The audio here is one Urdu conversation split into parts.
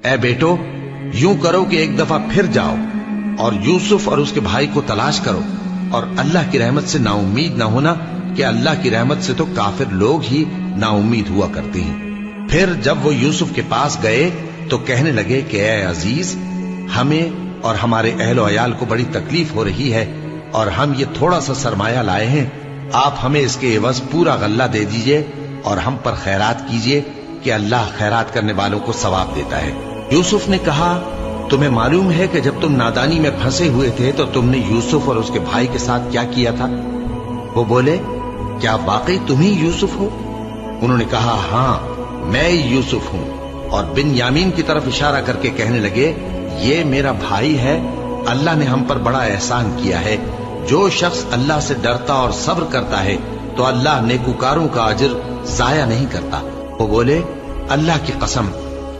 اے بیٹو، یوں کرو کہ ایک دفعہ پھر جاؤ اور یوسف اور اس کے بھائی کو تلاش کرو، اور اللہ کی رحمت سے نا امید نہ ہونا کہ اللہ کی رحمت سے تو کافر لوگ ہی نا امید ہوا کرتے ہیں۔ پھر جب وہ یوسف کے پاس گئے تو کہنے لگے کہ اے عزیز، ہمیں اور ہمارے اہل و عیال کو بڑی تکلیف ہو رہی ہے، اور ہم یہ تھوڑا سا سرمایہ لائے ہیں، آپ ہمیں اس کے عوض پورا غلہ دے دیجئے اور ہم پر خیرات کیجئے کہ اللہ خیرات کرنے والوں کو ثواب دیتا ہے۔ یوسف نے کہا، تمہیں معلوم ہے کہ جب تم نادانی میں پھنسے ہوئے تھے تو تم نے یوسف اور اس کے بھائی کے ساتھ کیا کیا تھا؟ وہ بولے، کیا واقعی تم ہی یوسف ہو؟ انہوں نے کہا، ہاں میں یوسف ہوں، اور بن یامین کی طرف اشارہ کر کے کہنے لگے، یہ میرا بھائی ہے، اللہ نے ہم پر بڑا احسان کیا ہے۔ جو شخص اللہ سے ڈرتا اور صبر کرتا ہے تو اللہ نیکوکاروں کا اجر ضائع نہیں کرتا۔ وہ بولے، اللہ کی قسم،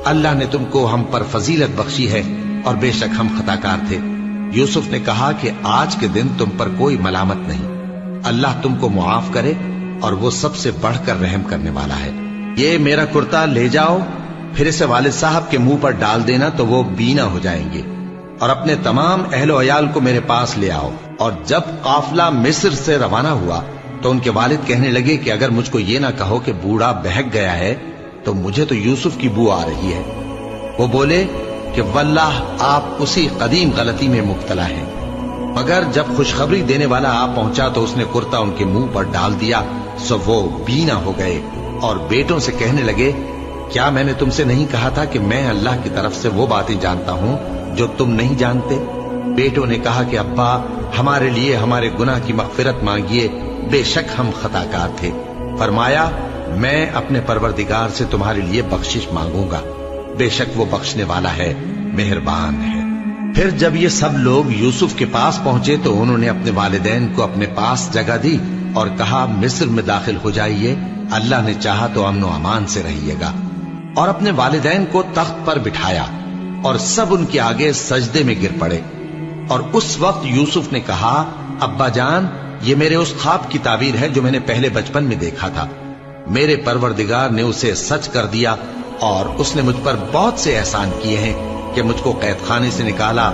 اللہ نے تم کو ہم پر فضیلت بخشی ہے، اور بے شک ہم خطاکار تھے۔ یوسف نے کہا کہ آج کے دن تم پر کوئی ملامت نہیں، اللہ تم کو معاف کرے، اور وہ سب سے بڑھ کر رحم کرنے والا ہے۔ یہ میرا کرتا لے جاؤ، پھر اسے والد صاحب کے منہ پر ڈال دینا تو وہ بینا ہو جائیں گے، اور اپنے تمام اہل و عیال کو میرے پاس لے آؤ۔ اور جب قافلہ مصر سے روانہ ہوا تو ان کے والد کہنے لگے کہ اگر مجھ کو یہ نہ کہو کہ بوڑھا بہک گیا ہے تو مجھے تو یوسف کی بو آ رہی ہے۔ وہ بولے کہ واللہ آپ اسی قدیم غلطی میں مبتلا ہیں۔ مگر جب خوشخبری دینے والا آ پہنچا تو اس نے کرتا ان کے منہ پر ڈال دیا، سو وہ بینا ہو گئے، اور بیٹوں سے کہنے لگے، کیا میں نے تم سے نہیں کہا تھا کہ میں اللہ کی طرف سے وہ باتیں جانتا ہوں جو تم نہیں جانتے؟ بیٹوں نے کہا کہ ابا، ہمارے لیے ہمارے گناہ کی مغفرت مانگیے، بے شک ہم خطاکار تھے۔ فرمایا، میں اپنے پروردگار سے تمہارے لیے بخشش مانگوں گا، بے شک وہ بخشنے والا ہے، مہربان ہے۔ پھر جب یہ سب لوگ یوسف کے پاس پہنچے تو انہوں نے اپنے والدین کو اپنے پاس جگہ دی اور کہا، مصر میں داخل ہو جائیے، اللہ نے چاہا تو امن و امان سے رہیے گا۔ اور اپنے والدین کو تخت پر بٹھایا اور سب ان کے آگے سجدے میں گر پڑے۔ اور اس وقت یوسف نے کہا، ابا جان، یہ میرے اس خواب کی تعبیر ہے جو میں نے پہلے بچپن میں دیکھا تھا۔ میرے پروردگار نے اسے سچ کر دیا، اور اس نے مجھ پر بہت سے احسان کیے ہیں کہ مجھ کو قید خانے سے نکالا،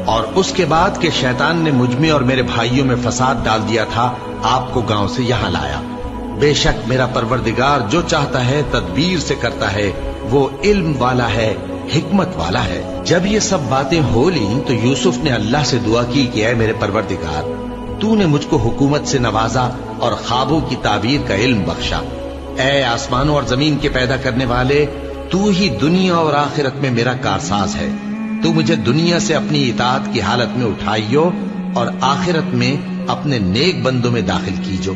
اور اس کے بعد کہ شیطان نے مجھ میں اور میرے بھائیوں میں فساد ڈال دیا تھا، آپ کو گاؤں سے یہاں لایا۔ بے شک میرا پروردگار جو چاہتا ہے تدبیر سے کرتا ہے، وہ علم والا ہے، حکمت والا ہے۔ جب یہ سب باتیں ہو لیں تو یوسف نے اللہ سے دعا کی کہ اے میرے پروردگار، تو نے مجھ کو حکومت سے نوازا اور خوابوں کی تعبیر کا علم بخشا۔ اے آسمانوں اور زمین کے پیدا کرنے والے، تو ہی دنیا اور آخرت میں میرا کارساز ہے۔ تو مجھے دنیا سے اپنی اطاعت کی حالت میں اٹھائیو، اور آخرت میں اپنے نیک بندوں میں داخل کیجو۔